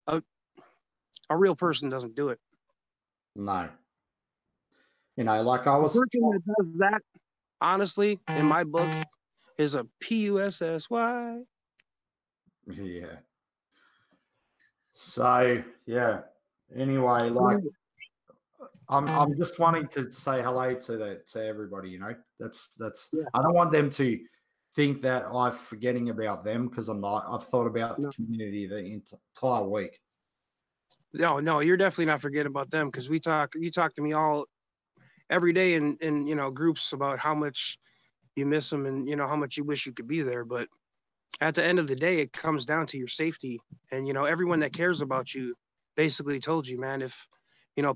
a real person doesn't do it. No. You know, like I The was. person that does that, honestly, in my book, is a PUSSY. Yeah. So yeah. Anyway, like I'm just wanting to say hello to everybody. You know, that's. Yeah. I don't want them to think that I'm forgetting about them because I'm not. I've thought about the community the entire week. No, you're definitely not forgetting about them because you talk to me all every day in groups about how much you miss them and how much you wish you could be there. But at the end of the day, it comes down to your safety. And everyone that cares about you basically told you, man, if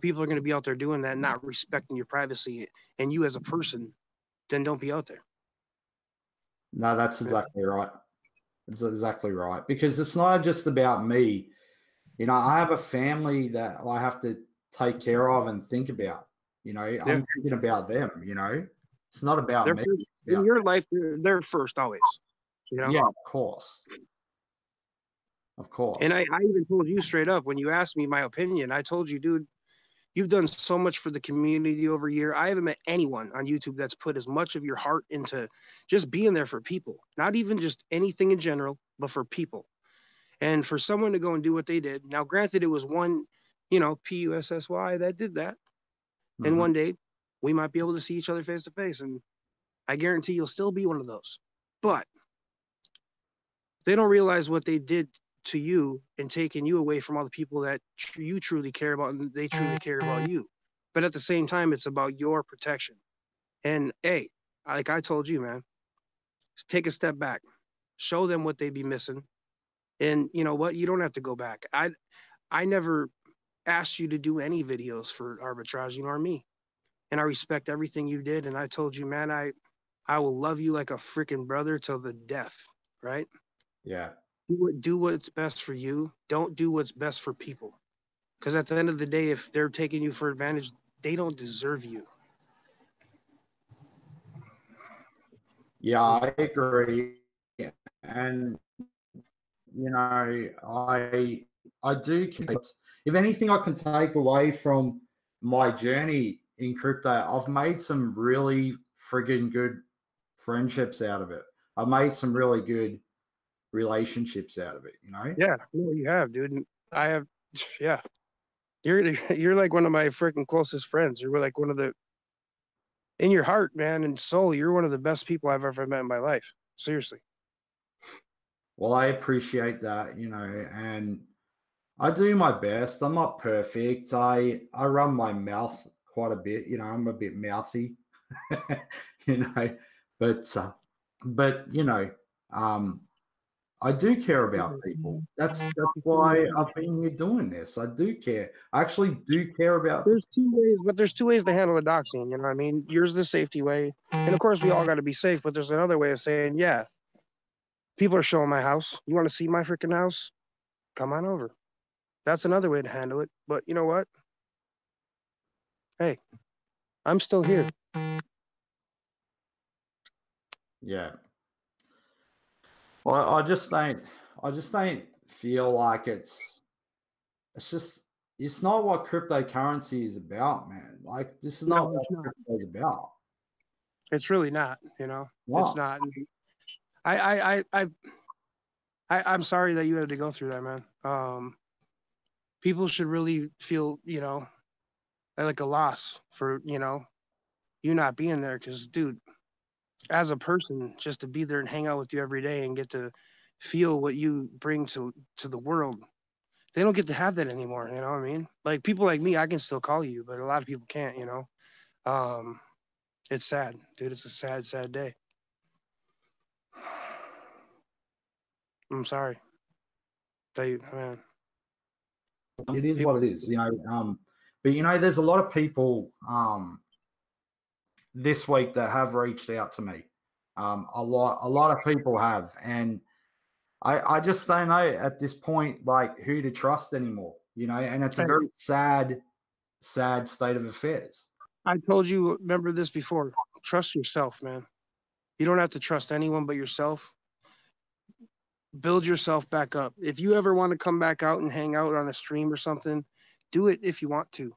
people are going to be out there doing that, not respecting your privacy and you as a person, then don't be out there. No, that's exactly right. It's exactly right because it's not just about me. You know, I have a family that I have to take care of and think about. You know, I'm thinking about them. You know, it's not about me. First, in your life, they're first always. Yeah, of course. Of course. And I even told you straight up when you asked me my opinion, I told you, dude, you've done so much for the community over a year. I haven't met anyone on YouTube that's put as much of your heart into just being there for people, not even just anything in general, but for people. And for someone to go and do what they did. Now, granted, it was one, PUSSY that did that. Mm-hmm. And one day we might be able to see each other face to face. And I guarantee you'll still be one of those. But they don't realize what they did to you and taking you away from all the people that you truly care about and they truly care about you. But at the same time, it's about your protection. And hey, like I told you, man, take a step back, show them what they be missing. And you know what? You don't have to go back. I never asked you to do any videos for arbitrage, you know me. And I respect everything you did. And I told you, man, I will love you like a freaking brother till the death, right? Yeah. Do what's best for you. Don't do what's best for people. Because at the end of the day, if they're taking you for advantage, they don't deserve you. Yeah, I agree. And I do. If anything, I can take away from my journey in crypto, I've made some really friggin' good friendships out of it. I've made some really good relationships out of it. Yeah, you have, dude. I have. Yeah, you're like one of my freaking closest friends. You're like one of the in your heart, man, and soul. You're one of the best people I've ever met in my life. Seriously. Well, I appreciate that, and I do my best. I'm not perfect. I run my mouth quite a bit. I'm a bit mouthy, but I do care about people. That's why I've been here doing this. I do care. I actually do care about. There's two ways to handle a doxing. You know what I mean? Yours the safety way, and of course we all got to be safe. But there's another way of saying, yeah, people are showing my house. You want to see my freaking house? Come on over. That's another way to handle it. But you know what? Hey, I'm still here. Yeah. Well, I just don't feel like it's not what cryptocurrency is about, man. Like this is not what crypto is about. It's really not, Wow. It's not. I'm sorry that you had to go through that, man. People should really feel, like a loss for, you not being there. Because, dude, as a person, just to be there and hang out with you every day and get to feel what you bring to the world, they don't get to have that anymore. You know what I mean? Like people like me, I can still call you, but a lot of people can't. It's sad, dude. It's a sad, sad day. I'm sorry. Tell you, man. It is what it is, but there's a lot of people this week that have reached out to me. A lot of people have, and I just don't know at this point like who to trust anymore. And it's a very sad state of affairs. I told you, remember this before. Trust yourself, man. You don't have to trust anyone but yourself. build yourself back up. If you ever want to come back out and hang out on a stream or something, do it if you want to.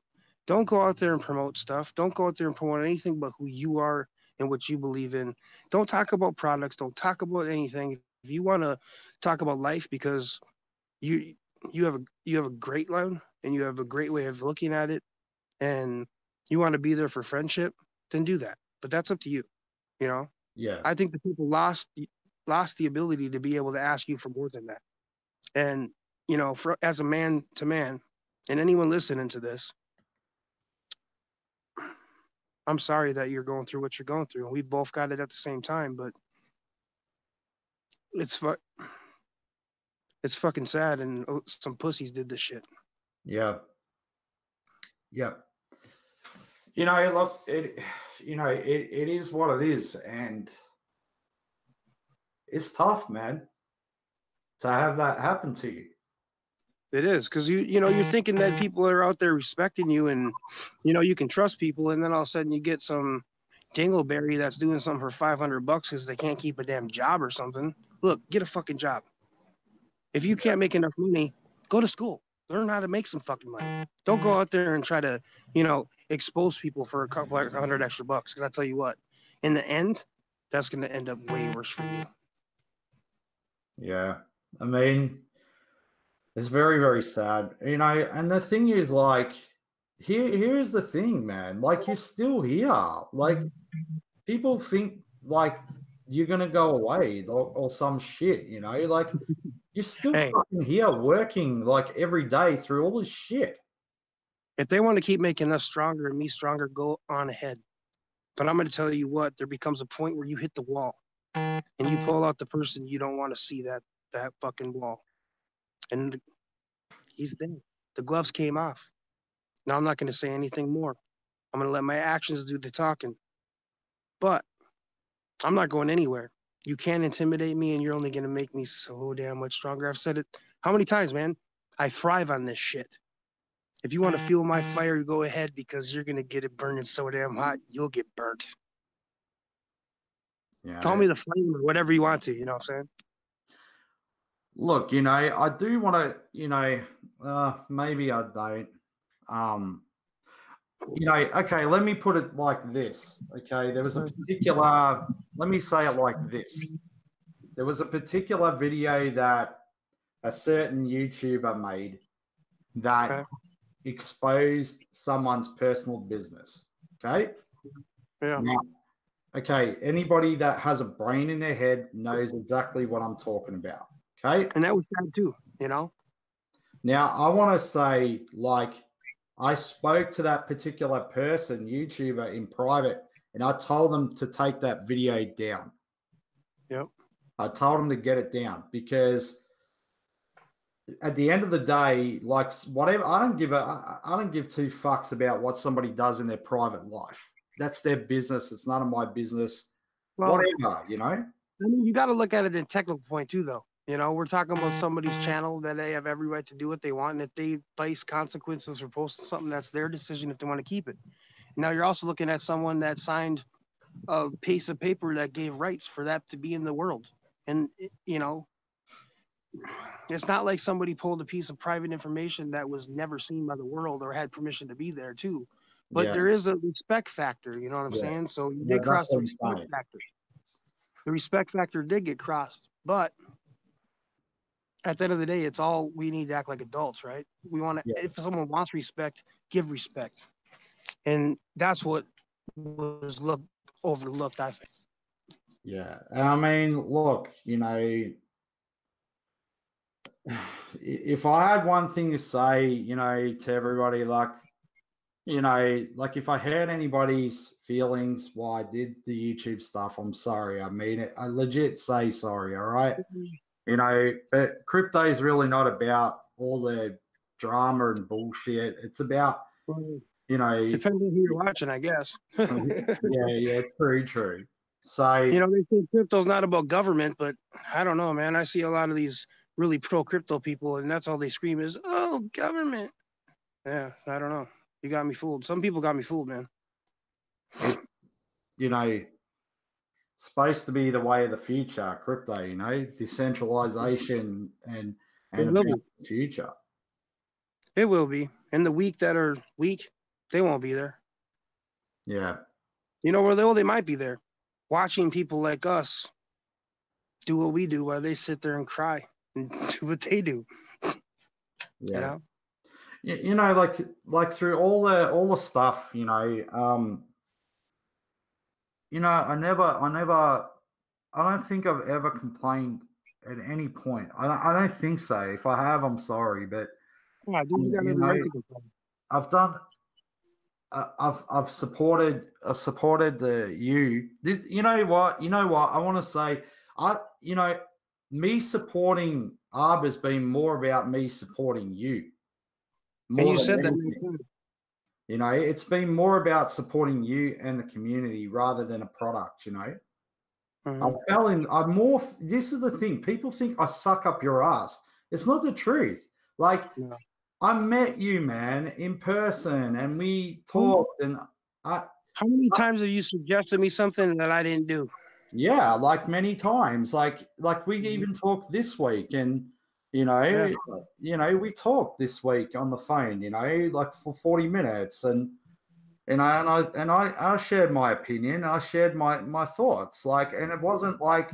Don't go out there and promote stuff. Don't go out there and promote anything but who you are and what you believe in. Don't talk about products. Don't talk about anything. If you want to talk about life because you you have a great line and you have a great way of looking at it and you want to be there for friendship, then do that. But that's up to you. You know, Yeah. I think the people lost the ability to be able to ask you for more than that. And you know, for as a man to man, and anyone listening to this, I'm sorry that you're going through what you're going through. We both got it at the same time, but it's fu- it's fucking sad. And some pussies did this shit. Yeah. Yeah. You know, look, it is what it is, and it's tough, man, to have that happen to you. It is because you know you're thinking that people are out there respecting you and you know you can trust people, and then all of a sudden you get some dingleberry that's doing something for $500 because they can't keep a damn job or something. Look, get a fucking job. If you can't make enough money, go to school. Learn how to make some fucking money. Don't go out there and try to, you know, expose people for a couple like $100 extra bucks. Because I tell you what, in the end, that's going to end up way worse for you. Yeah. I mean, it's very, very sad. You know, and the thing is, like, here's the thing, man. Like, you're still here. Like, people think like you're gonna go away or some shit, you know, like you're still Hey, fucking here working like every day through all this shit. if they want to keep making us stronger and me stronger, go on ahead. But I'm going to tell you what, there becomes a point where you hit the wall and you pull out the person you don't want to see that fucking wall. And he's there. The gloves came off. Now I'm not going to say anything more. I'm going to let my actions do the talking. But I'm not going anywhere. You can't intimidate me, and you're only going to make me so damn much stronger. I've said it how many times, man? I thrive on this shit. If you want to fuel my fire, go ahead because you're going to get it burning so damn hot, you'll get burnt. Yeah. Call me the flame or whatever you want to, you know what I'm saying? Look, you know, I do want to, you know, maybe I don't. You know, okay, let me put it like this. Okay, there was a particular, let me say it like this. There was a particular video that a certain YouTuber made that exposed someone's personal business. Okay. Yeah. Now, okay. Anybody that has a brain in their head knows exactly what I'm talking about. Okay. And that was sad too, you know? Now, I want to say, like, I spoke to that particular person, YouTuber, in private, and I told them to take that video down. Yep. I told them to get it down because at the end of the day, like whatever, I don't give two fucks about what somebody does in their private life. That's their business. It's none of my business. Well, whatever, you know. I mean, you got to look at it in technical point too, though. You know, we're talking about somebody's channel that they have every right to do what they want, and if they face consequences for posting something, that's their decision if they want to keep it. Now, you're also looking at someone that signed a piece of paper that gave rights for that to be in the world, and you know, it's not like somebody pulled a piece of private information that was never seen by the world or had permission to be there too. But there is a respect factor, you know what I'm saying? So you did cross the respect factor. The respect factor did get crossed, but at the end of the day, it's all we need to act like adults, right? We want to, if someone wants respect, give respect. And that's what was overlooked, I think. Yeah. I mean, look, you know, if I had one thing to say, you know, to everybody, like, you know, like if I hurt anybody's feelings while I did the YouTube stuff, I'm sorry. I mean it. I legit say sorry. All right. You know, but crypto is really not about all the drama and bullshit. It's about, you know, depends on who you're watching, I guess. yeah, true. So, you know, they think crypto's not about government, but I don't know, man. I see a lot of these really pro crypto people, and that's all they scream is, "Oh, government." Yeah, I don't know. You got me fooled. Some people got me fooled, man. you know, supposed to be the way of the future, crypto, you know, decentralization and It about will be. the future. It will be. And the weak that are weak, they won't be there. Yeah. You know where they might be there, watching people like us do what we do while they sit there and cry and do what they do. Yeah. You know? You know, like through all the stuff, you know, I don't think I've ever complained at any point. I don't think so. If I have, I'm sorry, but Yeah, dude, you got you every know, right to complain. I've done. I've supported the you. This, you know what? I want to say, me supporting ARB has been more about me supporting you And more you than said that. anything. You know, it's been more about supporting you and the community rather than a product. You know, This is the thing. People think I suck up your ass. It's not the truth. Like. No. I met you, man, in person, and we talked. And how many times have you suggested me something that I didn't do? Yeah, like many times. Like we even talked this week, and you know, we talked this week on the phone. You know, like for 40 minutes, and you know, and I shared my opinion. I shared my thoughts. Like, and it wasn't like,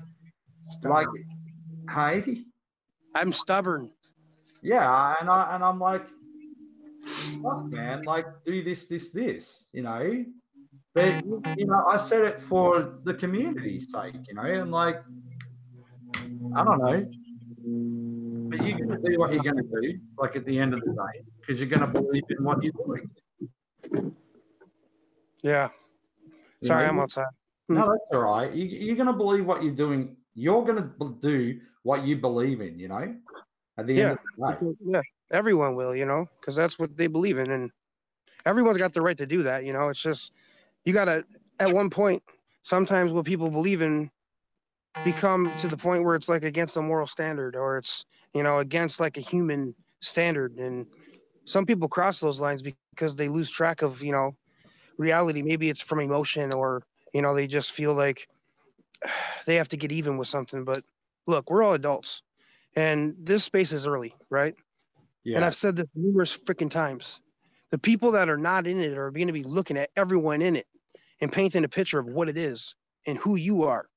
hey, I'm stubborn. Yeah, and I'm like, fuck, man, like do this, you know. But you know, I said it for the community's sake, you know, and like, I don't know. But you're gonna do what you're gonna do, like at the end of the day, because you're gonna believe in what you're doing. Yeah. Sorry, I'm outside. No, that's all right. You're gonna believe what you're doing. You're gonna do what you believe in, you know. At the end of the day. Yeah, everyone will, you know, because that's what they believe in, and everyone's got the right to do that. You know, it's just you gotta. At one point, sometimes what people believe in become to the point where it's like against a moral standard, or it's against like a human standard, and some people cross those lines because they lose track of reality. Maybe it's from emotion, or they just feel like they have to get even with something. But look, we're all adults. And this space is early, right? Yeah. And I've said this numerous freaking times. The people that are not in it are going to be looking at everyone in it and painting a picture of what it is and who you are.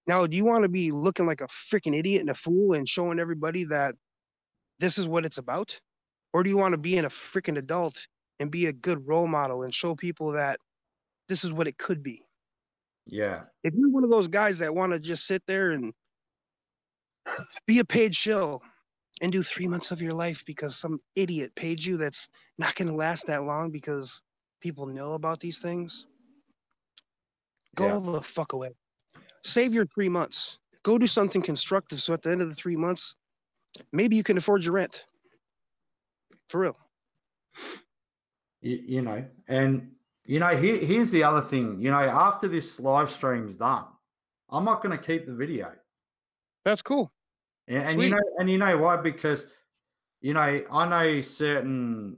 Now, do you want to be looking like a freaking idiot and a fool and showing everybody that this is what it's about? Or do you want to be in a freaking adult and be a good role model and show people that this is what it could be? Yeah. If you're one of those guys that want to just sit there and be a paid shill and do 3 months of your life because some idiot paid you, that's not going to last that long because people know about these things, go the fuck away. Save your 3 months. Go do something constructive so at the end of the 3 months, maybe you can afford your rent. For real. You know, and here's the other thing. You know, after this live stream's done, I'm not going to keep the video. That's cool. And you know why? Because I know certain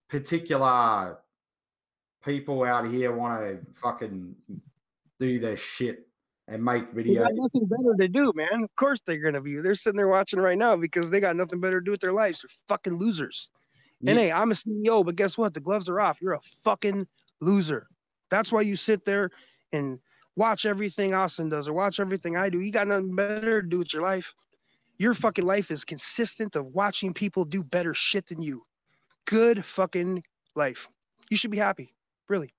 particular people out here want to fucking do their shit and make videos. They got nothing better to do, man. Of course they're gonna be. They're sitting there watching right now because they got nothing better to do with their lives. They're fucking losers. Yeah. And hey, I'm a CEO, but guess what? The gloves are off. You're a fucking loser. That's why you sit there and watch everything Austin does or watch everything I do. You got nothing better to do with your life. Your fucking life is consistent of watching people do better shit than you. Good fucking life. You should be happy. Really.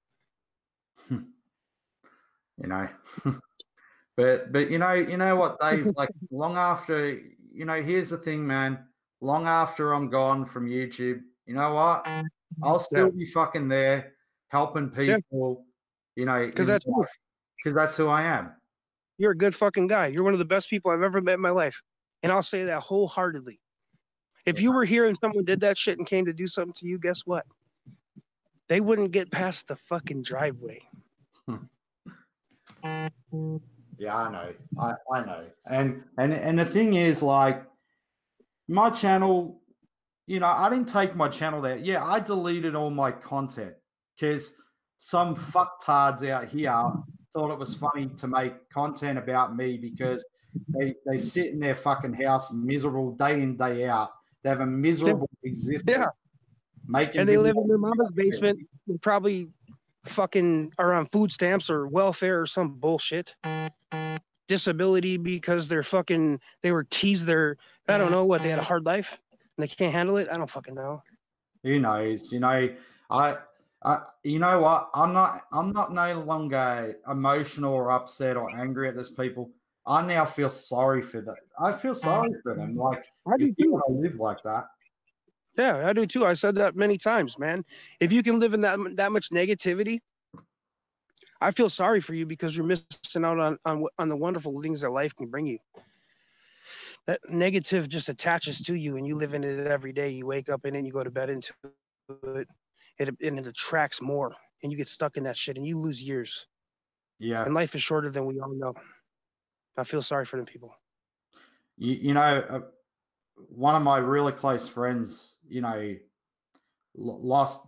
But you know what, Dave, like long after, here's the thing, man, long after I'm gone from YouTube, you know what? I'll still be fucking there helping people, because that's who I am. You're a good fucking guy. You're one of the best people I've ever met in my life. And I'll say that wholeheartedly. If you were here and someone did that shit and came to do something to you, guess what? They wouldn't get past the fucking driveway. Yeah, I know. I know. And the thing is, like, my channel, I didn't take my channel there. Yeah, I deleted all my content because some fucktards out here thought it was funny to make content about me because they sit in their fucking house miserable day in, day out. They have a miserable existence. Yeah. Making and they live in their mama's basement. They probably fucking are on food stamps or welfare or some bullshit. Disability because they were teased I don't know what, they had a hard life and they can't handle it. I don't fucking know. Who knows? You know, you know what? I'm not no longer emotional or upset or angry at these people. I now feel sorry for them. I feel sorry for them. Like, I do if you too. want to live like that. Yeah, I do too. I said that many times, man. If you can live in that much negativity, I feel sorry for you because you're missing out on the wonderful things that life can bring you. That negative just attaches to you and you live in it every day. You wake up in it, you go to bed into it, and it attracts more and you get stuck in that shit and you lose years. Yeah. And life is shorter than we all know. I feel sorry for them people. You know, one of my really close friends, you know, lost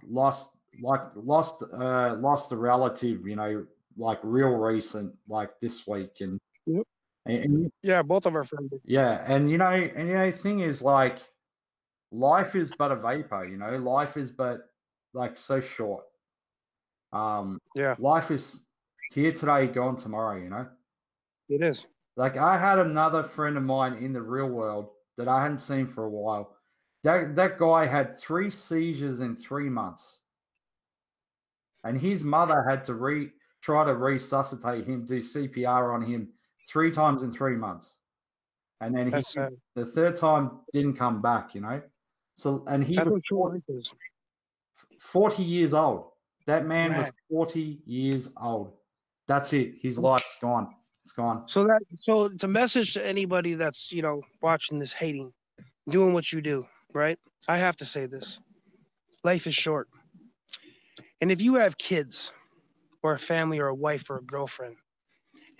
a relative, you know, like real recent, like this week, and, Yep. and yeah, both of our friends. Yeah, and the thing is, like, life is but a vapor. You know, life is but like so short. Yeah, life is here today, gone tomorrow. You know, it is. like I had another friend of mine in the real world that I hadn't seen for a while. That guy had 3 seizures in 3 months. And his mother had to try to resuscitate him, do CPR on him 3 times in 3 months. And then the third time didn't come back, you know. So, and he was 40 years old. That man was 40 years old. That's it. His life's gone. It's gone. So it's a message to anybody that's, you know, watching this, hating, doing what you do, right? I have to say this. Life is short. And if you have kids or a family or a wife or a girlfriend,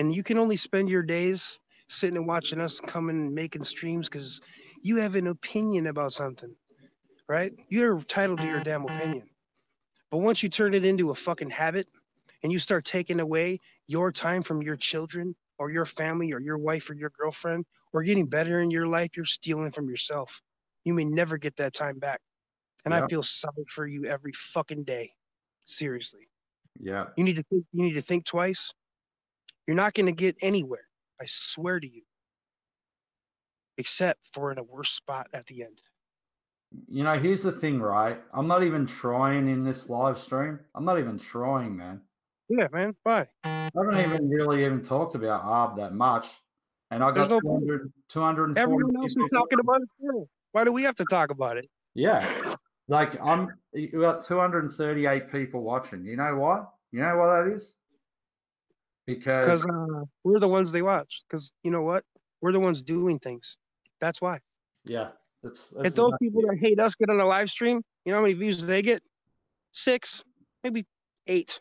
and you can only spend your days sitting and watching us coming and making streams because you have an opinion about something, right? You're entitled to your damn opinion. But once you turn it into a fucking habit and you start taking away your time from your children or your family or your wife or your girlfriend or getting better in your life, you're stealing from yourself. You may never get that time back. And I feel sorry for you every fucking day. Seriously. Yeah. You need to think twice. You're not going to get anywhere. I swear to you. Except for in a worse spot at the end. You know, here's the thing, right? I'm not even trying in this live stream. I'm not even trying, man. Yeah, man. Why? I haven't even talked about ARB that much. And I got 240 Everyone else is talking about it too. Why do we have to talk about it? Yeah. Like, you got 238 people watching. You know what? You know what that is? Because we're the ones they watch. Because you know what? We're the ones doing things. That's why. Yeah. That's if those people that hate us get on a live stream, you know how many views they get? 6, maybe 8.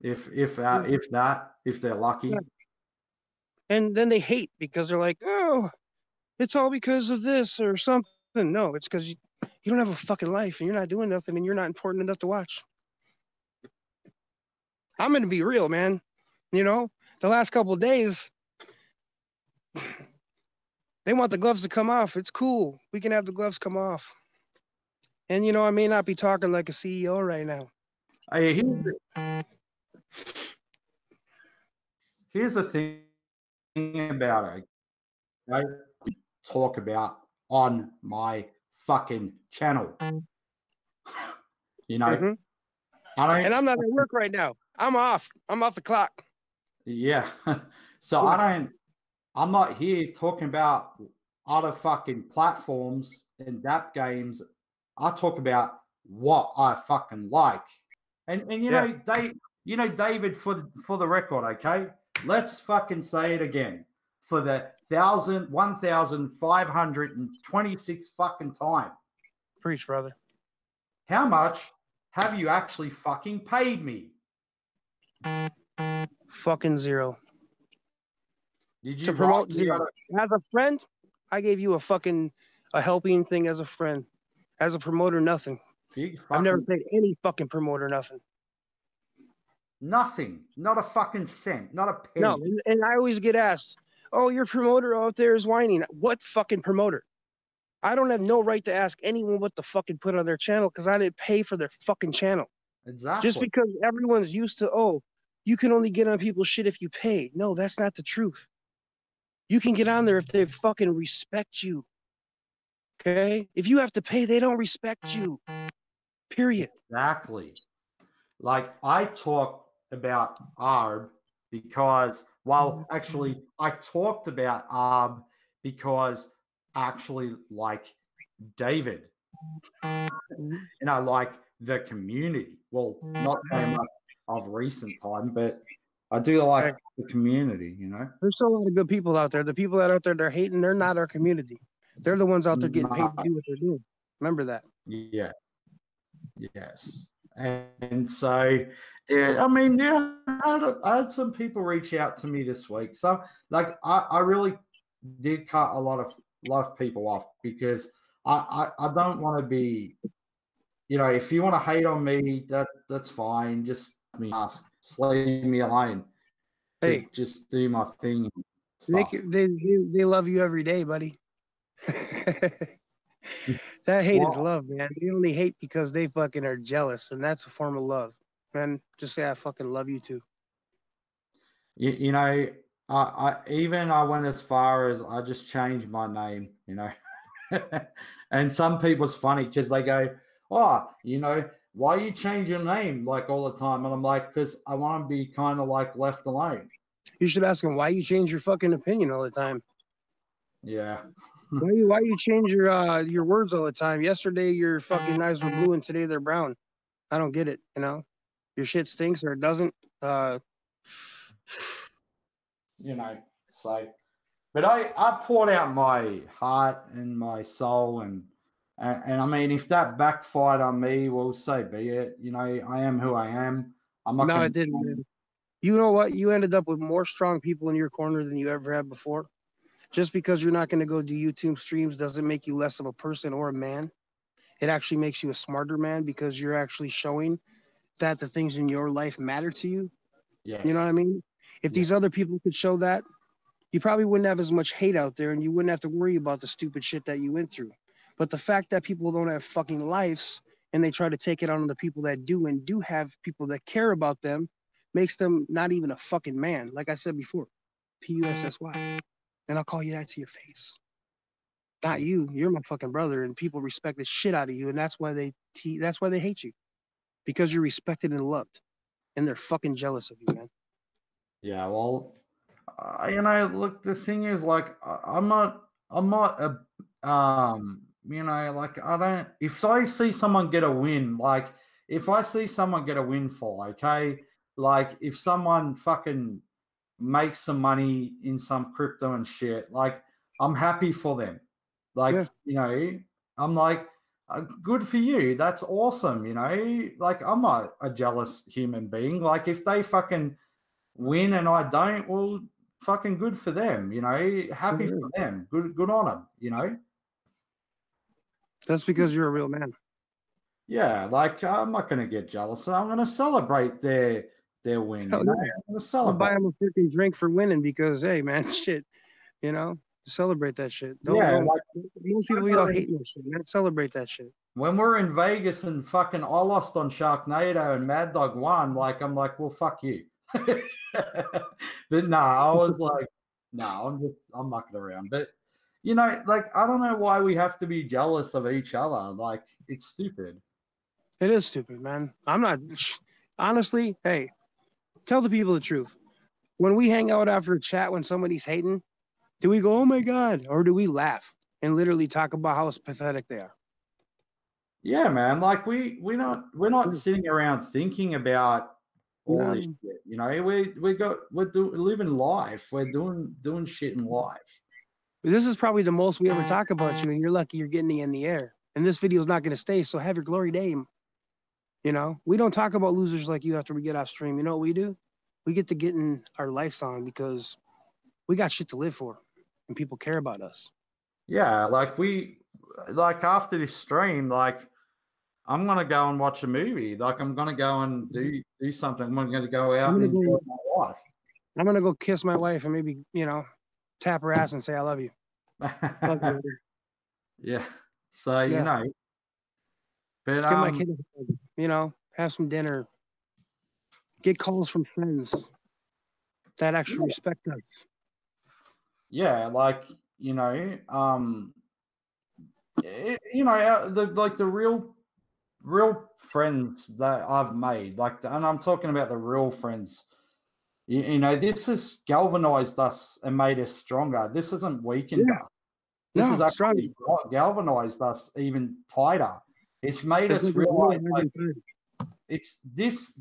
If they're lucky. Yeah. And then they hate because they're like, oh, it's all because of this or something. No, it's because you don't have a fucking life and you're not doing nothing and you're not important enough to watch. I'm going to be real, man. You know, the last couple of days, they want the gloves to come off. It's cool. We can have the gloves come off. And, you know, I may not be talking like a CEO right now. Here's the thing about it. I talk about on my fucking channel. You know, and I'm not at work right now. I'm off. I'm off the clock. Yeah. So I'm not here talking about other fucking platforms and DAP games. I talk about what I fucking like. And you know, David, for the record, okay? Let's fucking say it again. For the 1,526 fucking time. Preach, brother. How much have you actually fucking paid me? Fucking zero. Did you to promote zero? As a friend, I gave you a helping thing as a friend. As a promoter, nothing. I've never paid any fucking promoter nothing. Nothing. Not a fucking cent. Not a No, penny. and I always get asked, "Oh, your promoter out there is whining." What fucking promoter? I don't have no right to ask anyone what the fucking put on their channel because I didn't pay for their fucking channel. Just Exactly. because everyone's used to, oh, you can only get on people's shit if you pay. No, that's not the truth. You can get on there if they fucking respect you. Okay? If you have to pay, they don't respect you. Period. Exactly. Like I talk about ARB because, well, actually, I talked about ARB because actually, like David, like the community. Well, not so much of recent time, but I do like the community, There's still a lot of good people out there. The people that are out there they're hating, they're not our community. They're the ones out there getting paid to do what they're doing. Remember that. Yeah. Yes. And so, yeah, I mean, yeah, I had some people reach out to me this week. So, like, I really did cut a lot of people off because I don't want to be, if you want to hate on me, that's fine. Just leave me alone to Hey, just do my thing and they stuff. they love you every day, buddy. That hate is Well, love, man. They only hate because they fucking are jealous, and that's a form of love. Man, just say I fucking love you too. you know, I went as far as I just changed my name, And some people, it's funny because they go, "Oh, why you change your name like all the time?" And I'm like, "Because I want to be kind of like left alone." You should ask them why you change your fucking opinion all the time. Yeah. Why you change your words all the time? Yesterday your fucking eyes were blue and today they're brown. I don't get it, Your shit stinks or it doesn't. So, but I poured out my heart and my soul, and I mean, if that backfired on me, well, so be it. I am who I am. I'm not No, going it didn't, man. You know what? You ended up with more strong people in your corner than you ever had before. Just because you're not going to go do YouTube streams doesn't make you less of a person or a man. It actually makes you a smarter man because you're actually showing that the things in your life matter to you. Yes. You know what I mean? If these other people could show that, you probably wouldn't have as much hate out there and you wouldn't have to worry about the stupid shit that you went through. But the fact that people don't have fucking lives and they try to take it on the people that do and do have people that care about them makes them not even a fucking man. Like I said before, PUSSY. And I'll call you that to your face. Not you. You're my fucking brother, and people respect the shit out of you, and that's why they hate you because you're respected and loved, and they're fucking jealous of you, man. Yeah. Well, look, the thing is, like, I'm not like, I don't. If I see someone get a win, like, if I see someone get a windfall, okay, like, if someone fucking makes some money in some crypto and shit, like, I'm happy for them. Like, I'm like, good for you. That's awesome. Like, I'm not a jealous human being. Like, if they fucking win and I don't, well, fucking good for them. Happy for them. Good on them. That's because you're a real man. Yeah, like, I'm not going to get jealous. I'm going to celebrate their win. Hell I'm yeah. going to I'll buy celebrate. them a freaking drink for winning because, hey, man, shit, celebrate that shit. Don't. Like, Most people be all hating that shit, man. Celebrate that shit. when we're in Vegas and fucking I lost on Sharknado and Mad Dog won, like, I'm like, well, fuck you. But no, I was like, no, I'm mucking around. But like, I don't know why we have to be jealous of each other. Like, it's stupid. It is stupid, man. I'm not. Honestly, hey, tell the people the truth. When we hang out after a chat when somebody's hating, do we go, "Oh my god," or do we laugh and literally talk about how pathetic they are? Yeah, man. Like, we're not sitting around thinking about all this shit. We're living life. We're doing shit in life. This is probably the most we ever talk about you, and you're lucky you're getting in the air. And this video is not going to stay, so have your glory day. We don't talk about losers like you after we get off stream. You know what we do? We get to get in our life song because we got shit to live for, and people care about us. Yeah, like after this stream, like, I'm gonna go and watch a movie. Like I'm gonna go and do something. I'm gonna go out I'm and gonna enjoy go, my life. I'm gonna go kiss my wife and maybe, tap her ass and say I love you. Love you, later. Yeah. So Yeah. but Give my kid a hug, have some dinner. Get calls from friends that actually respect us. yeah, like the real friends that I've made, and I'm talking about the real friends. This has galvanized us and made us stronger. This hasn't weakened us. This has actually galvanized us even tighter. It's made us realize, it's this.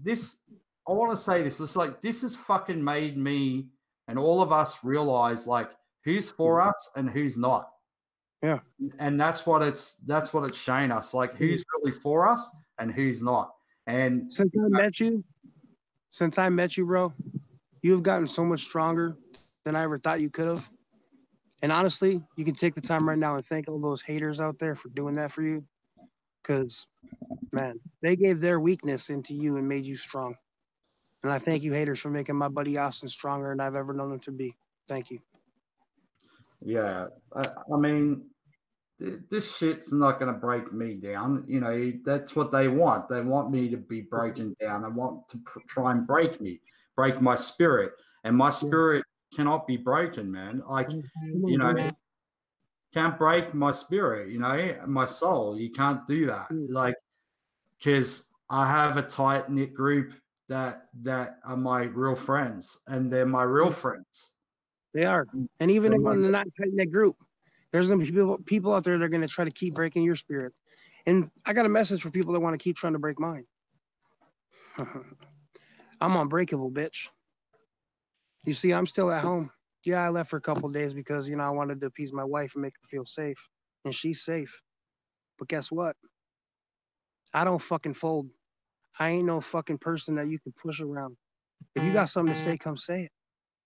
I want to say this. It's like this has fucking made me and all of us realize like who's for us and who's not. Yeah. And that's what it's shown us, like who's really for us and who's not. And since I met you, bro, you have gotten so much stronger than I ever thought you could have. And honestly, you can take the time right now and thank all those haters out there for doing that for you. Because, man, they gave their weakness into you and made you strong. And I thank you, haters, for making my buddy Austin stronger than I've ever known him to be. Thank you. Yeah. I mean, this shit's not going to break me down. That's what they want. They want me to be broken down. They want to try and break me, break my spirit. And my spirit cannot be broken, man. Like, can't break my spirit, my soul. You can't do that. Like, because I have a tight knit group that are my real friends, and they're my real friends. They are. And even if they're not tight knit group, there's going to be people out there that are going to try to keep breaking your spirit. And I got a message for people that want to keep trying to break mine. I'm unbreakable, bitch. You see, I'm still at home. Yeah, I left for a couple of days because, I wanted to appease my wife and make her feel safe. And she's safe. But guess what? I don't fucking fold. I ain't no fucking person that you can push around. If you got something to say, come say it.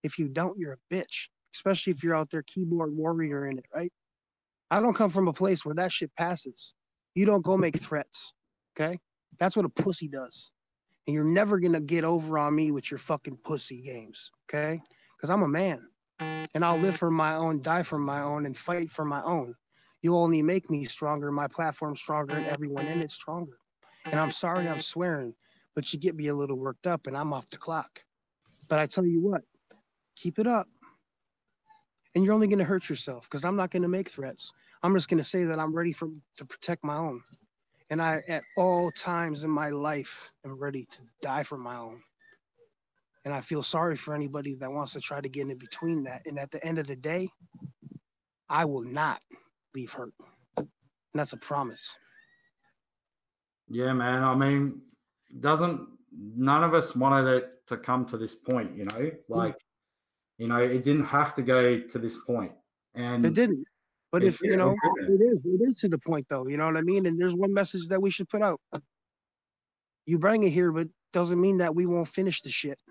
If you don't, you're a bitch. Especially if you're out there keyboard warrior in it, right? I don't come from a place where that shit passes. You don't go make threats, okay? That's what a pussy does. And you're never going to get over on me with your fucking pussy games, okay? Because I'm a man. And I'll live for my own, die for my own, and fight for my own. You only make me stronger, my platform stronger, and everyone in it stronger. And I'm sorry I'm swearing, but you get me a little worked up and I'm off the clock. But I tell you what, keep it up. And you're only going to hurt yourself because I'm not going to make threats. I'm just going to say that I'm ready to protect my own. And I, at all times in my life, am ready to die for my own. And I feel sorry for anybody that wants to try to get in between that. And at the end of the day, I will not leave hurt. And that's a promise. Yeah, man. I mean, none of us wanted it to come to this point, like, it didn't have to go to this point. And it didn't. But it is to the point though, you know what I mean? And there's one message that we should put out. You bring it here, but doesn't mean that we won't finish the shit.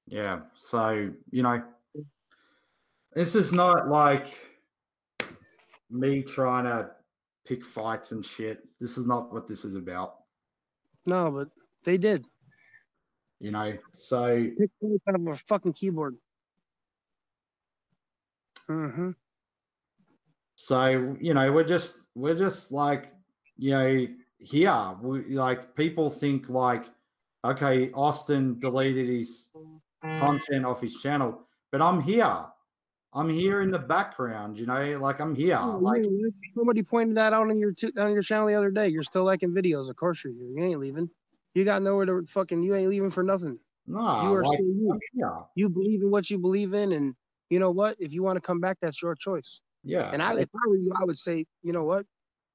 Yeah. So, this is not like me trying to pick fights and shit. This is not what this is about. No, but they did. So pick fights out of a fucking keyboard. Mm-hmm. So, we're just like, here. Like people think like, okay, Austin deleted his content off his channel, but I'm here. I'm here in the background, like I'm here. Like somebody pointed that out on your channel the other day. You're still liking videos. Of course you're here. You ain't leaving. You got nowhere to you ain't leaving for nothing. No, you are still you. You believe in what you believe in, and you know what? If you want to come back, that's your choice. Yeah. And if I were you, I would say, you know what?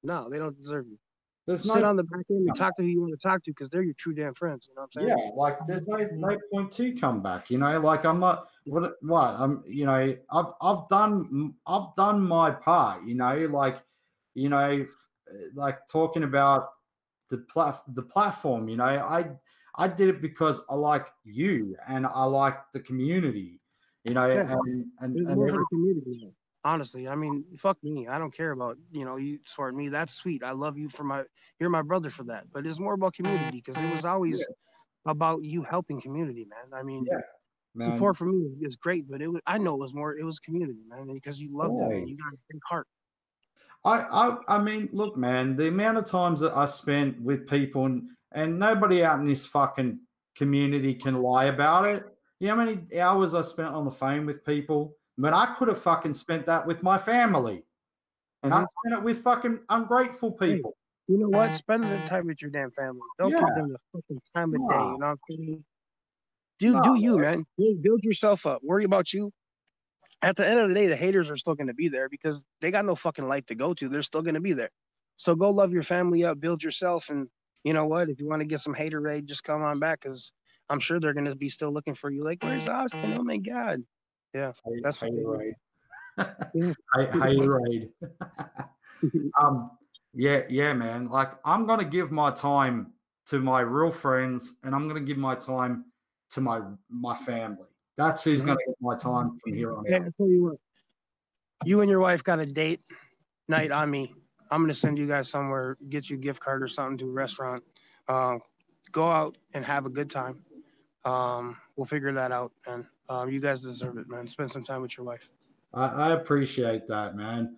No, they don't deserve you. There's sit on the back end and talk to who you want to talk to because they're your true damn friends. You know what I'm saying? Yeah, like there's no point to come back. Like I'm not what I'm. I've done my part. Like talking about the platform. I did it because I like you and I like the community. And more for the community. Honestly, I mean, fuck me. I don't care about, you toward me. That's sweet. I love you you're my brother for that. But it's more about community because it was Yeah, always about you helping community, man. I mean, yeah, man. support for me is great, but I know it was community, man, because you love them and you Always. got a big heart. I mean, look, man, the amount of times that I spent with people and nobody out in this fucking community can lie about it. You know how many hours I spent on the phone with people? But I could have fucking spent that with my family. And I Hmm. spent it with fucking ungrateful Hey, people. you know what? Spend the time with your damn family. Don't Yeah. give them the fucking time of day. You No, know what I'm saying? Do no. you, man? Build yourself up. Worry about you. At the end of the day, the haters are still going to be there because they got no fucking life to go to. They're still going to be there. So go love your family up, build yourself, and you know what? If you want to get some haterade, just come on back because I'm sure they're going to be still looking for you. Like, where's Austin? Oh my god. Yeah, that's what they do. Haterade. Yeah. Haterade. Um, yeah, man. Like I'm gonna give my time to my real friends, and I'm gonna give my time to my family. That's who's Mhm. gonna get my time from here on Hey, I out. tell you what, you and your wife got a date night on me. I'm gonna send you guys somewhere, get you a gift card or something to a restaurant. Uh, go out and have a good time. We'll figure that out, and you guys deserve it, man. Spend some time with your wife. I appreciate that, man.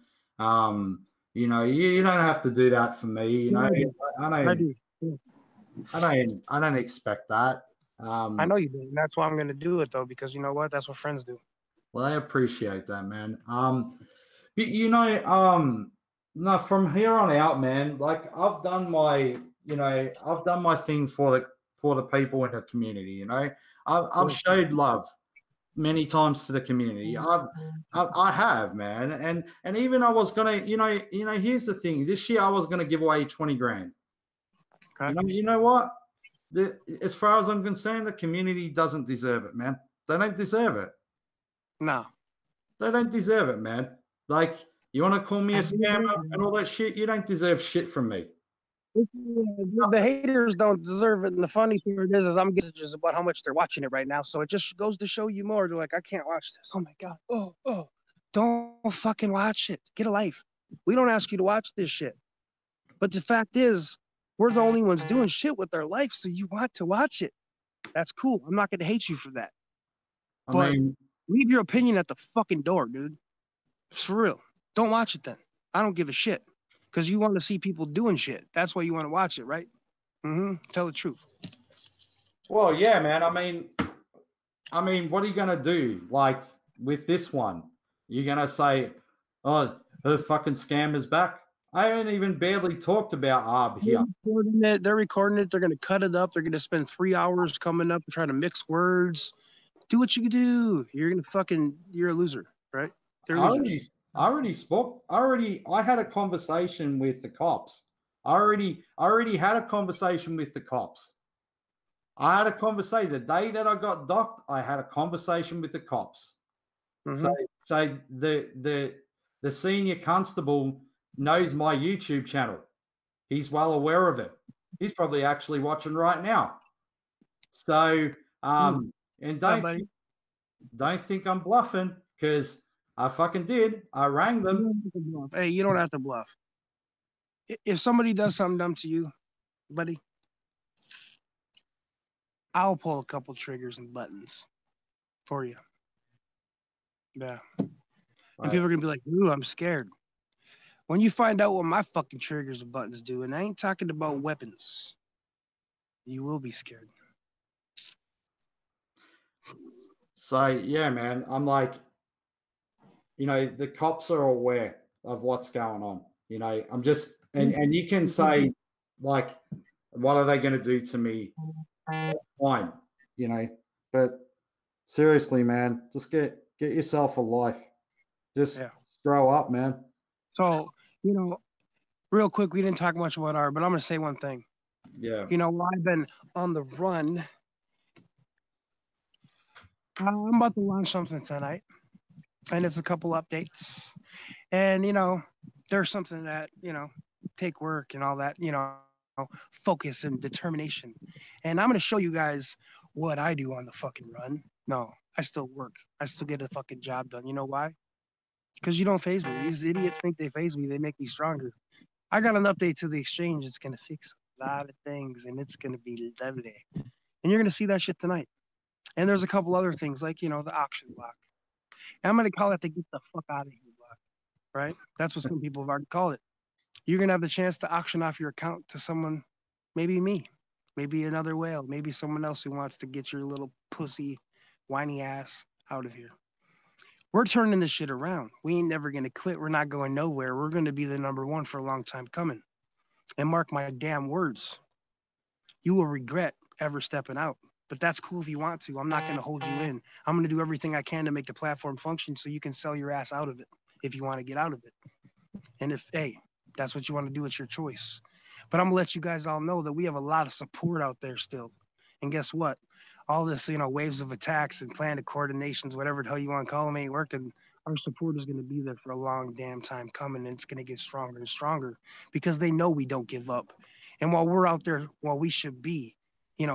You don't have to do that for me. Yeah, I do. I I don't, do. Yeah. I don't expect that. I know you do. And that's why I'm gonna do it though, because you know what? That's what friends do. Well, I appreciate that, man. But no, from here on out, man, like I've done my thing for the people in the community. I've Yeah. showed love many times to the community. I have, man, and even I was gonna, here's the thing. This year I was gonna give away 20 grand. Okay. You know what? As far as I'm concerned, the community doesn't deserve it, man. They don't deserve it. No. They don't deserve it, man. Like, you want to call me a scammer and The all that shit? You don't deserve shit from me. haters don't deserve it, and the funny part is I'm getting messages about how much they're watching it right now. So it just goes to show you more. They're like, I can't watch this. Oh my god. Oh. Don't fucking watch it. Get a life. We don't ask you to watch this shit. But the fact is, we're the only ones doing shit with our life, so you want to watch it. That's cool. I'm not gonna hate you for that. I But mean, leave your opinion at the fucking door, dude. For real. Don't watch it then. I don't give a shit. Because you want to see people doing shit. That's why you want to watch it, right? Tell the truth. well, yeah, man. I mean, what are you gonna do? Like with this one, you're gonna say, "Oh, her fucking scam is back." I haven't even barely talked about ARB here. They're recording it. They're going to cut it up. They're going to spend 3 hours coming up and trying to mix words. Do what you can do. You're a loser, right? They're I losers. already, I already spoke. I had a conversation with the cops. I already had a conversation with the cops. I had a conversation the day that I got docked. I had a conversation with the cops. So, Mm-hmm. so the senior constable knows my YouTube channel. He's well aware of it. He's probably actually watching right now. So, and Hi, buddy. don't think I'm bluffing because I fucking did. I rang You them. don't have to bluff. Hey, you don't have to bluff. If somebody does something dumb to you, buddy, I'll pull a couple triggers and buttons for you. Yeah. And Right. people are going to be like, ooh, I'm scared. When you find out what my fucking triggers and buttons do, and I ain't talking about weapons, you will be scared. So yeah, man, I'm like, the cops are aware of what's going on. I'm just, and you can say, like, what are they going to do to me? Fine, but seriously, man, just get yourself a life. Just Yeah. grow up, man. So, you know, real quick, we didn't talk much about art, but I'm going to say one thing. Yeah. While I've been on the run, I'm about to launch something tonight, and it's a couple updates. And, there's something that, take work and all that, focus and determination. And I'm going to show you guys what I do on the fucking run. No, I still work. I still get a fucking job done. You know why? Because you don't phase me. These idiots think they phase me. They make me stronger. I got an update to the exchange. It's going to fix a lot of things, and it's going to be lovely. And you're going to see that shit tonight. And there's a couple other things, like, the auction block. And I'm going to call it the get the fuck out of here block, right? That's what some people have already called it. You're going to have the chance to auction off your account to someone, maybe me, maybe another whale, maybe someone else who wants to get your little pussy, whiny ass out of here. We're turning this shit around. We ain't never going to quit. We're not going nowhere. We're going to be the number one for a long time coming. And mark my damn words, you will regret ever stepping out. But that's cool if you want to. I'm not going to hold you in. I'm going to do everything I can to make the platform function so you can sell your ass out of it if you want to get out of it. And if, hey, that's what you want to do, it's your choice. But I'm going to let you guys all know that we have a lot of support out there still. And guess what? All this, waves of attacks and planned coordinations, whatever the hell you want to call them, ain't working. Our support is going to be there for a long damn time coming, and it's going to get stronger and stronger because they know we don't give up. And while we're out there, while we should be,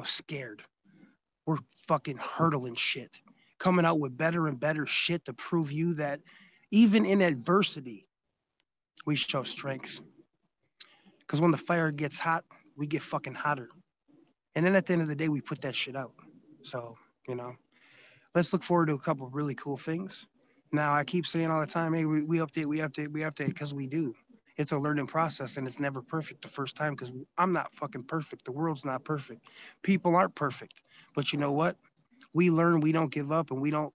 scared, we're fucking hurdling shit, coming out with better and better shit to prove you that even in adversity, we show strength. Because when the fire gets hot, we get fucking hotter. And then at the end of the day, we put that shit out. So, let's look forward to a couple of really cool things. Now, I keep saying all the time, hey, we update, because we do. It's a learning process, and it's never perfect the first time because I'm not fucking perfect. The world's not perfect. People aren't perfect. But you know what? We learn, we don't give up, and we don't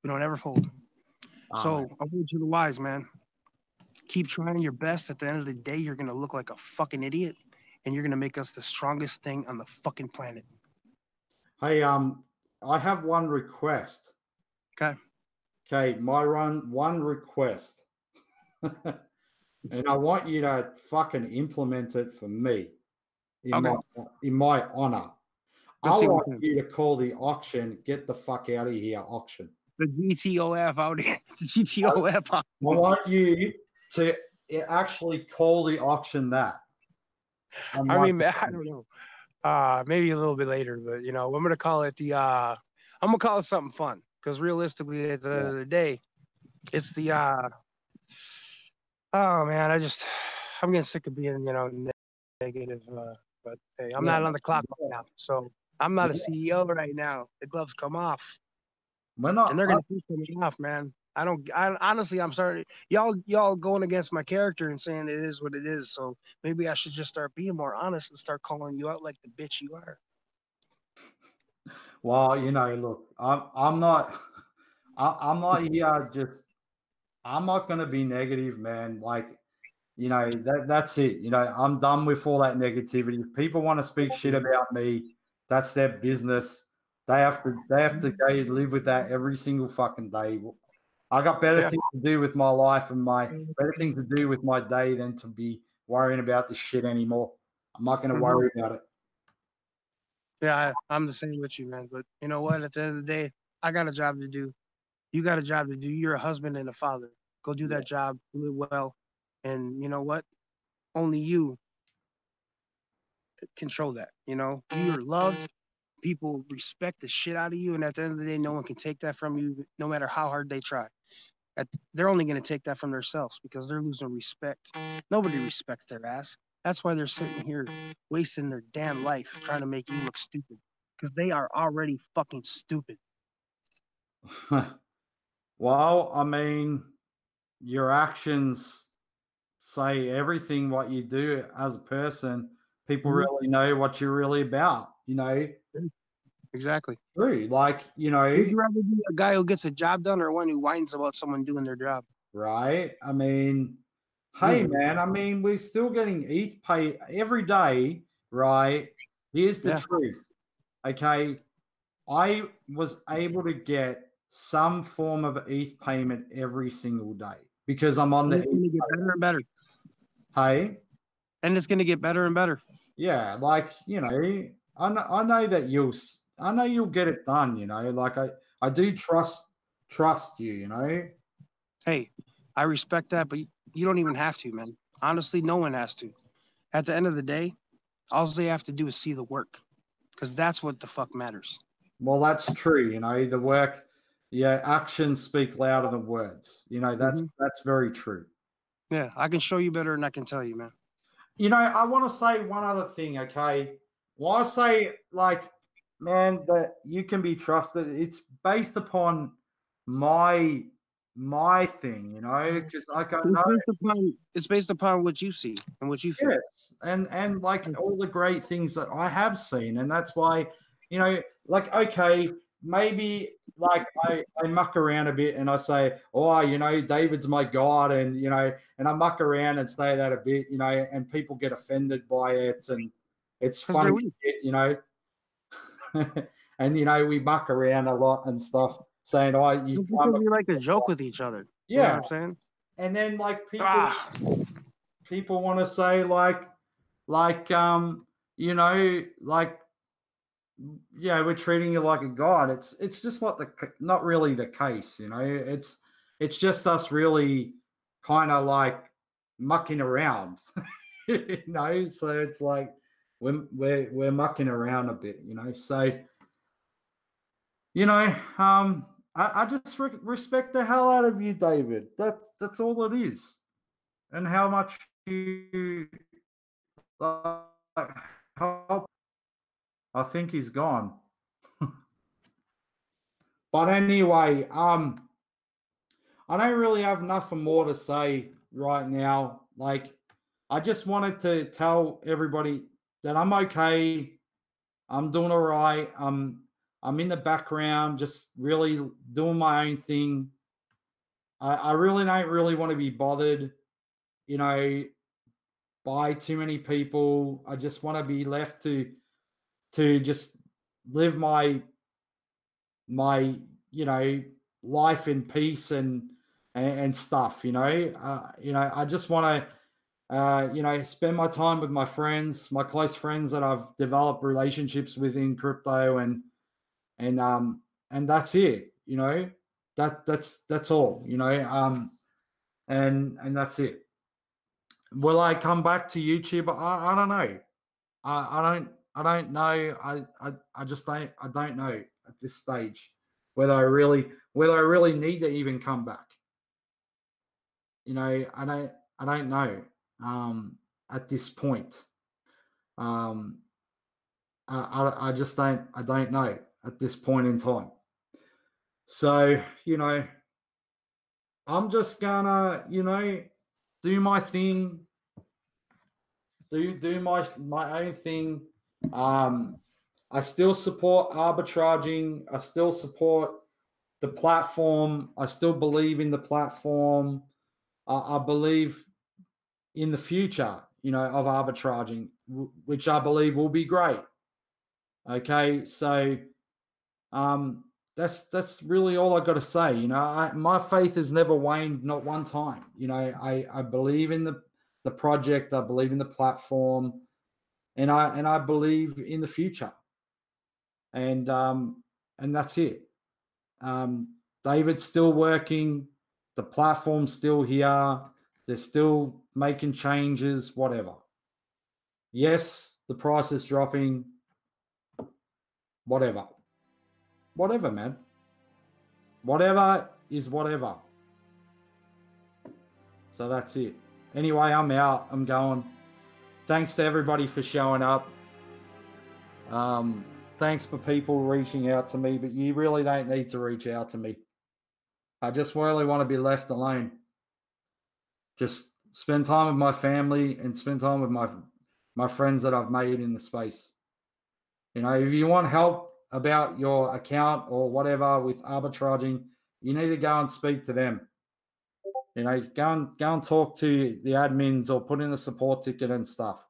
ever fold. So I want you to wise, man. Keep trying your best. At the end of the day, you're going to look like a fucking idiot, and you're going to make us the strongest thing on the fucking planet. Hey, I have one request. Okay. Okay, one request. And I want you to fucking implement it for me in my honor. I want you to call the auction, get the fuck out of here auction. The GTOF out here. The GTOF out. I want you to actually call the auction that. I don't know. Maybe a little bit later, but I'm gonna call it I'm gonna call it something fun, because realistically at the end of the day, it's the oh man, I'm getting sick of being negative, but hey, I'm not on the clock right now, so I'm not a CEO right now. The gloves come off. And they're gonna keep coming off, man. Honestly, I'm sorry. Y'all going against my character and saying it is what it is. So maybe I should just start being more honest and start calling you out like the bitch you are. Well, look, I'm not here I'm not going to be negative, man. Like, that's it. I'm done with all that negativity. If people want to speak shit about me, that's their business. They have to go live with that every single fucking day. I got better things to do with my life and better things to do with my day than to be worrying about this shit anymore. I'm not going to worry about it. Yeah, I'm the same with you, man. But you know what? At the end of the day, I got a job to do. You got a job to do. You're a husband and a father. Go do that job, do it well. And you know what? Only you control that. You're loved. People respect the shit out of you. And at the end of the day, no one can take that from you, no matter how hard they try. They're only going to take that from themselves because they're losing respect. Nobody respects their ass. That's why they're sitting here wasting their damn life trying to make you look stupid, because they are already fucking stupid. Well, I mean, your actions say everything what you do as a person. People really know what you're really about, Exactly. True. Like, Would you rather be a guy who gets a job done or one who whines about someone doing their job? Right. I mean, hey, man, we're still getting ETH pay every day, right? Here's the truth. Okay. I was able to get some form of ETH payment every single day because I'm on the ETH. It's going to get better and better. Hey? And it's going to get better and better. Yeah. Like, I know that you'll get it done, like I do trust you, Hey, I respect that, but you don't even have to, man. Honestly, no one has to. At the end of the day, all they have to do is see the work, because that's what the fuck matters. Well, that's true. The work, Yeah, actions speak louder than words. You know, that's very true. Yeah, I can show you better than I can tell you, man. You know, I want to say one other thing, okay? Well, I say, like, man, that you can be trusted. It's based upon my thing, you know, because like I know, It's based upon what you see and what you feel. yes, and like all the great things that I have seen, and that's why, you know, like, okay, maybe like I muck around a bit and I say, oh, you know, David's my God, and you know, and I muck around and say that a bit, you know, and people get offended by it, and it's funny shit, you know. And you know, we muck around a lot and stuff, saying, oh, you because we like to joke with each other. yeah, you know what I'm saying? And then like people want to say like you know, like, yeah, we're treating you like a god. It's just not really the case, you know. It's just us really kind of like mucking around, you know. So it's like we're mucking around a bit, you know. So you know, I just respect the hell out of you, David. That's all it is, and how much you help. I think he's gone. But anyway, I don't really have nothing more to say right now. Like, I just wanted to tell everybody that I'm okay. I'm doing all right. I'm in the background, just really doing my own thing. I really don't really want to be bothered, you know, by too many people. I just want to be left to just live my you know, life in peace and stuff, you know. You know, I just want to you know, spend my time with my friends, my close friends that I've developed relationships with in crypto, and that's it, you know. That's all, you know. And that's it. Will I come back to YouTube? I don't know. I don't know. I just don't know at this stage whether I really need to even come back. You know, I don't know at this point. Um, I just I don't know at this point in time. So, you know, I'm just gonna, you know, do my thing, do my own thing. I still support arbitraging. I still support the platform. I still believe in the platform. I believe in the future, you know, of arbitraging, which I believe will be great. Okay, so that's really all I got to say. You know, my faith has never waned, not one time. You know, I believe in the project. I believe in the platform, and I believe in the future. And that's it. David's still working. The platform's still here. They're still making changes, whatever. Yes, the price is dropping. Whatever. Whatever, man. Whatever is whatever. So that's it. Anyway, I'm out. I'm going. Thanks to everybody for showing up. Thanks for people reaching out to me, but you really don't need to reach out to me. I just really want to be left alone. Just spend time with my family and spend time with my friends that I've made in the space. You know, if you want help about your account or whatever with arbitraging, you need to go and speak to them. You know, go and talk to the admins or put in a support ticket and stuff.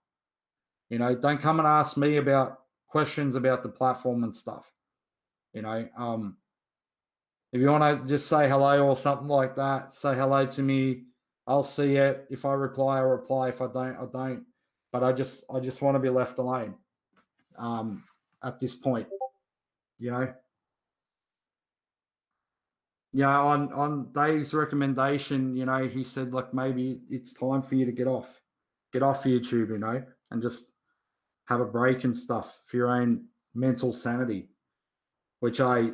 You know, don't come and ask me about questions about the platform and stuff. You know, if you want to just say hello or something like that, say hello to me. I'll see it. If I reply, I reply. If I don't, I don't. But I just want to be left alone at this point. You know. Yeah, on Dave's recommendation, you know, he said like maybe it's time for you to get off YouTube, you know, and just have a break and stuff for your own mental sanity, which I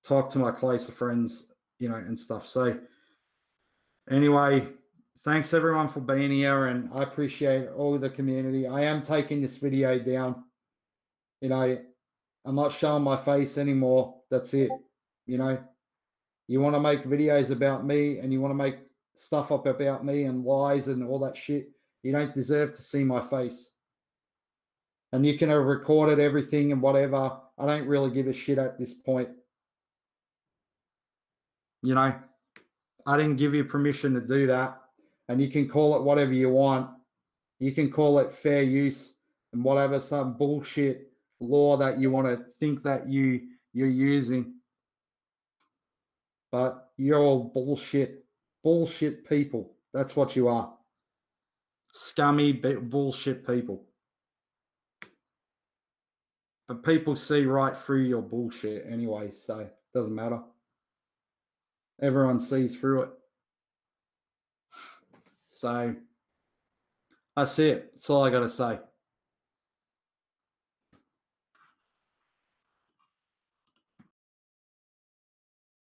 talk to my closer friends, you know, and stuff. So anyway, thanks everyone for being here, and I appreciate all the community. I am taking this video down. You know, I'm not showing my face anymore. That's it. You know, you want to make videos about me and you want to make stuff up about me and lies and all that shit, you don't deserve to see my face. And you can have recorded everything and whatever. I don't really give a shit at this point. You know, I didn't give you permission to do that. And you can call it whatever you want. You can call it fair use and whatever, some bullshit law that you want to think that you're using. But you're all bullshit people. That's what you are. Scummy bullshit people. But people see right through your bullshit anyway, so it doesn't matter. Everyone sees through it. So that's it. That's all I got to say.